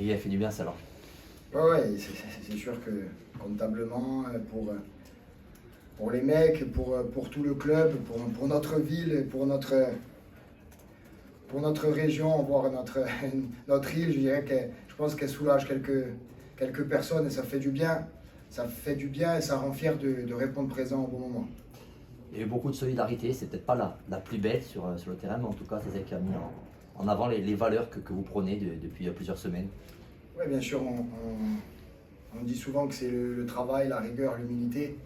il a fait du bien ça alors. Ouais, c'est sûr que comptablement, pour les mecs, pour tout le club, pour notre ville, pour notre région, voire notre île, je dirais que je pense qu'elle soulage quelques personnes et ça fait du bien. Ça fait du bien et ça rend fier de répondre présent au bon moment. Il y a eu beaucoup de solidarité, c'est peut-être pas la plus belle sur le terrain, mais en tout cas c'est celle qui a mis en avant les valeurs que vous prenez depuis plusieurs semaines. Oui, bien sûr, on dit souvent que c'est le travail, la rigueur, l'humilité.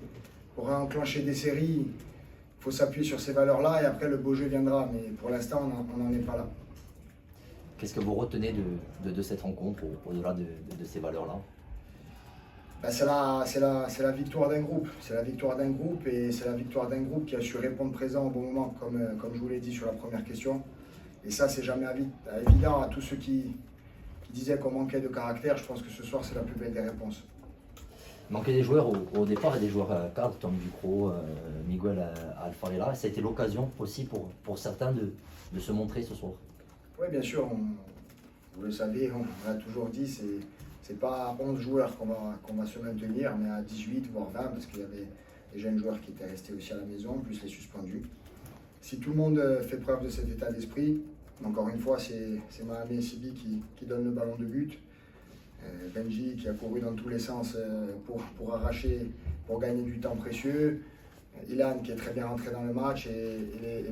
Pour enclencher des séries, il faut s'appuyer sur ces valeurs-là et après le beau jeu viendra. Mais pour l'instant, on n'en est pas là. Qu'est-ce que vous retenez de cette rencontre au-delà de ces valeurs-là? Ben, c'est la victoire d'un groupe. C'est la victoire d'un groupe et c'est la victoire d'un groupe qui a su répondre présent au bon moment, comme je vous l'ai dit sur la première question. Et ça, c'est jamais évident à tous ceux qui disaient qu'on manquait de caractère. Je pense que ce soir, c'est la plus belle des réponses. Il manquait des joueurs au départ et des joueurs cadres, Tom Ducrot, Miguel Alfarella. Ça a été l'occasion aussi pour certains de se montrer ce soir. Oui, bien sûr, vous le savez, on a toujours dit, c'est pas à 11 joueurs qu'on va se maintenir, mais à 18 voire 20, parce qu'il y avait des jeunes joueurs qui étaient restés aussi à la maison, plus les suspendus. Si tout le monde fait preuve de cet état d'esprit, encore une fois, c'est Mahamé et Sibi qui donnent le ballon de but. Benji qui a couru dans tous les sens pour arracher, pour gagner du temps précieux. Ilan qui est très bien rentré dans le match et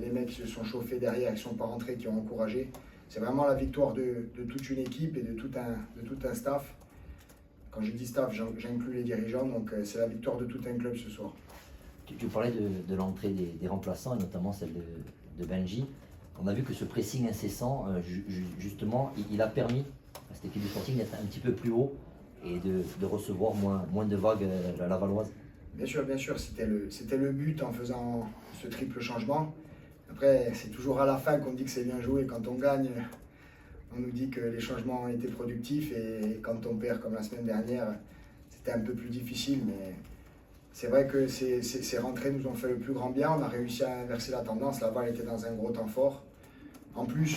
les mecs qui se sont chauffés derrière, qui ne sont pas rentrés, qui ont encouragé. C'est vraiment la victoire de toute une équipe et de tout un staff. Quand je dis staff, j'inclus les dirigeants, donc c'est la victoire de tout un club ce soir. Tu parlais de l'entrée des remplaçants et notamment celle de Benji. On a vu que ce pressing incessant, justement, il a permis à cette équipe du Sporting d'être un petit peu plus haut et de recevoir moins de vagues à la Lavalloise. Bien sûr, c'était le but en faisant ce triple changement. Après, c'est toujours à la fin qu'on dit que c'est bien joué. Quand on gagne, on nous dit que les changements ont été productifs et quand on perd comme la semaine dernière, c'était un peu plus difficile. Mais c'est vrai que ces rentrées nous ont fait le plus grand bien. On a réussi à inverser la tendance. Laval était dans un gros temps fort. En plus,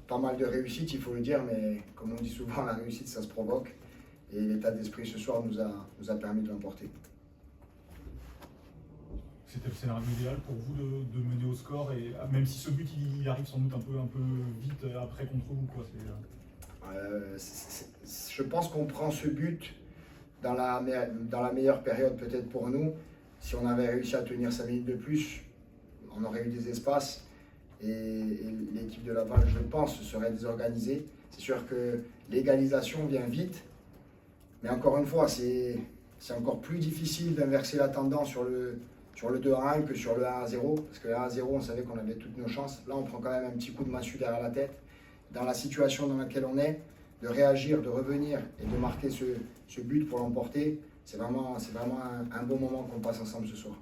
pas mal de réussite, il faut le dire, mais comme on dit souvent, la réussite, ça se provoque. Et l'état d'esprit ce soir nous a permis de l'emporter. C'était le scénario idéal pour vous de mener au score, et même si ce but il arrive sans doute un peu vite après contre vous, quoi. Je pense qu'on prend ce but dans la meilleure période peut-être pour nous. Si on avait réussi à tenir 5 minutes de plus, on aurait eu des espaces et l'équipe de Laval, je pense, se serait désorganisée. C'est sûr que l'égalisation vient vite, mais encore une fois, c'est encore plus difficile d'inverser la tendance sur le 2-1 que sur le 1-0, parce que le 1-0, on savait qu'on avait toutes nos chances. Là, on prend quand même un petit coup de massue derrière la tête. Dans la situation dans laquelle on est, de réagir, de revenir et de marquer ce but pour l'emporter, c'est vraiment un bon moment qu'on passe ensemble ce soir.